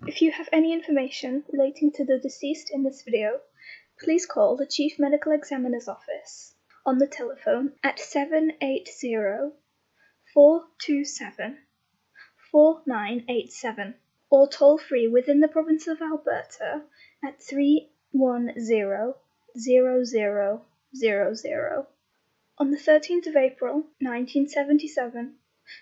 If you have any information relating to the deceased in this video, please call the Chief Medical Examiner's office on the telephone at 780-427-4987 or toll free within the province of Alberta at 310-0000. On the 13th of April, 1977,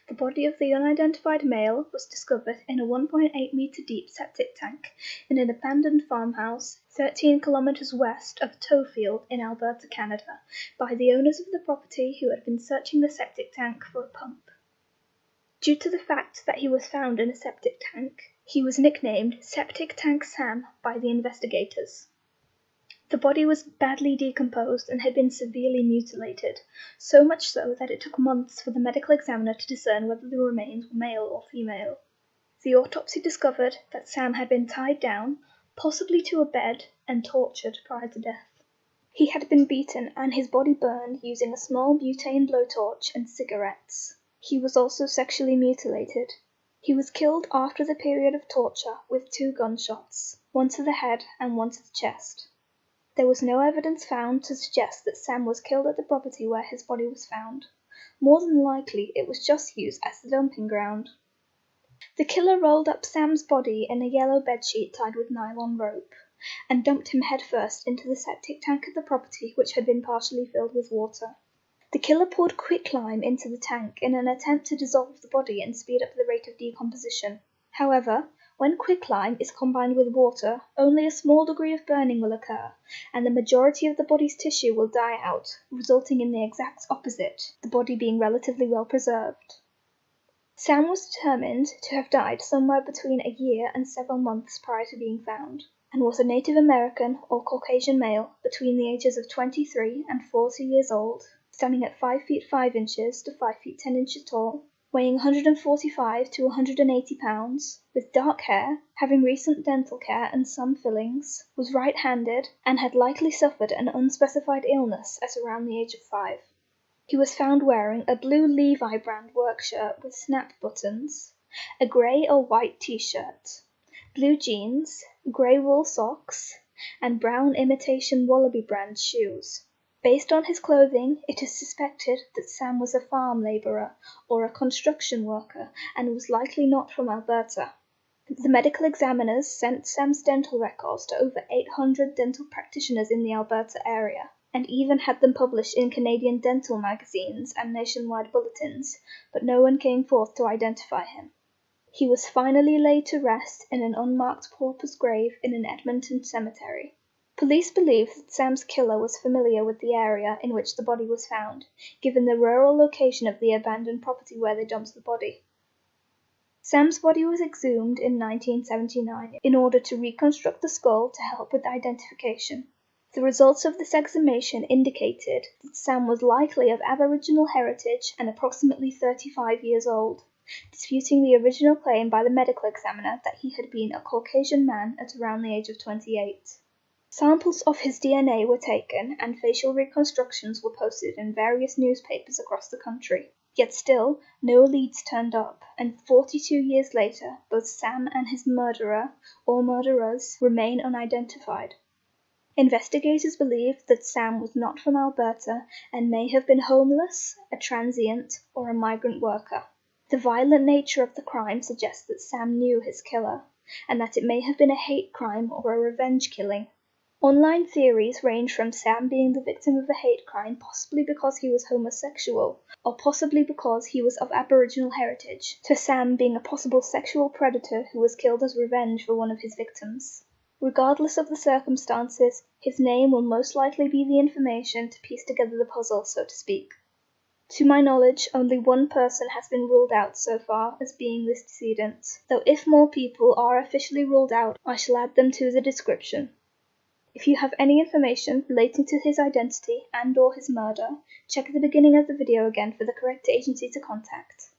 the body of the unidentified male was discovered in a 1.8-meter deep septic tank in an abandoned farmhouse 13 kilometers west of Tofield in Alberta, Canada, by the owners of the property who had been searching the septic tank for a pump. Due to the fact that he was found in a septic tank, he was nicknamed Septic Tank Sam by the investigators. The body was badly decomposed and had been severely mutilated, so much so that it took months for the medical examiner to discern whether the remains were male or female. The autopsy discovered that Sam had been tied down, possibly to a bed, and tortured prior to death. He had been beaten and his body burned using a small butane blowtorch and cigarettes. He was also sexually mutilated. He was killed after the period of torture with 2 gunshots, one to the head and one to the chest. There was no evidence found to suggest that Sam was killed at the property where his body was found. More than likely, it was just used as the dumping ground. The killer rolled up Sam's body in a yellow bedsheet tied with nylon rope, and dumped him headfirst into the septic tank at the property, which had been partially filled with water. The killer poured quicklime into the tank in an attempt to dissolve the body and speed up the rate of decomposition. However, when quicklime is combined with water, only a small degree of burning will occur, and the majority of the body's tissue will die out, resulting in the exact opposite, the body being relatively well preserved. Sam was determined to have died somewhere between a year and several months prior to being found, and was a Native American or Caucasian male between the ages of 23 and 40 years old, standing at 5 feet 5 inches to 5 feet 10 inches tall, weighing 145 to 180 pounds, with dark hair, having recent dental care and some fillings, was right-handed, and had likely suffered an unspecified illness at around the age of 5. He was found wearing a blue Levi brand work shirt with snap buttons, a grey or white t-shirt, blue jeans, grey wool socks, and brown imitation Wallaby brand shoes. Based on his clothing, it is suspected that Sam was a farm labourer or a construction worker and was likely not from Alberta. The medical examiners sent Sam's dental records to over 800 dental practitioners in the Alberta area, and even had them published in Canadian dental magazines and nationwide bulletins, but no one came forth to identify him. He was finally laid to rest in an unmarked pauper's grave in an Edmonton cemetery. Police believe that Sam's killer was familiar with the area in which the body was found, given the rural location of the abandoned property where they dumped the body. Sam's body was exhumed in 1979 in order to reconstruct the skull to help with identification. The results of this exhumation indicated that Sam was likely of Aboriginal heritage and approximately 35 years old, disputing the original claim by the medical examiner that he had been a Caucasian man at around the age of 28. Samples of his DNA were taken and facial reconstructions were posted in various newspapers across the country. Yet still, no leads turned up, and 42 years later, both Sam and his murderer, or murderers, remain unidentified. Investigators believe that Sam was not from Alberta and may have been homeless, a transient, or a migrant worker. The violent nature of the crime suggests that Sam knew his killer, and that it may have been a hate crime or a revenge killing. Online theories range from Sam being the victim of a hate crime possibly because he was homosexual, or possibly because he was of Aboriginal heritage, to Sam being a possible sexual predator who was killed as revenge for one of his victims. Regardless of the circumstances, his name will most likely be the information to piece together the puzzle, so to speak. To my knowledge, only one person has been ruled out so far as being this decedent, though if more people are officially ruled out, I shall add them to the description. If you have any information relating to his identity and/or his murder, check the beginning of the video again for the correct agency to contact.